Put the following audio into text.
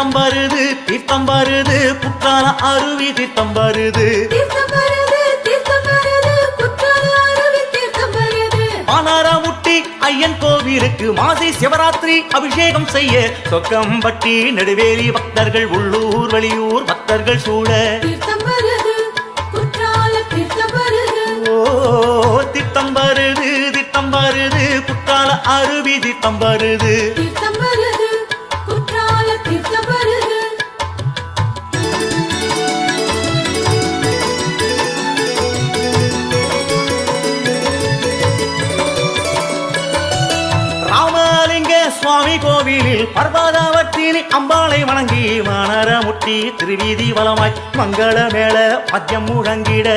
தீர்த்தம் வருது தீர்த்தம் வருது குற்றால அருவி தீர்த்தம் வருது பானாரமுட்டி ஐயன் கோவிலுக்கு மாசி சிவராத்திரி அபிஷேகம் செய்ய சொக்கம்பட்டி நெடுவேலி பக்தர்கள் உள்ளூர் வெளியூர் பக்தர்கள் சூழ தீர்த்தம் வருது தீர்த்தம் வருது குற்றால அருவி தீர்த்தம் வருது சுவாமி கோவிலில் பர்வதவர்த்தினி அம்பாளை வணங்கி வானரமுட்டி திருவீதி வலமாய் மங்கள மேள மத்தியம் முழங்கிட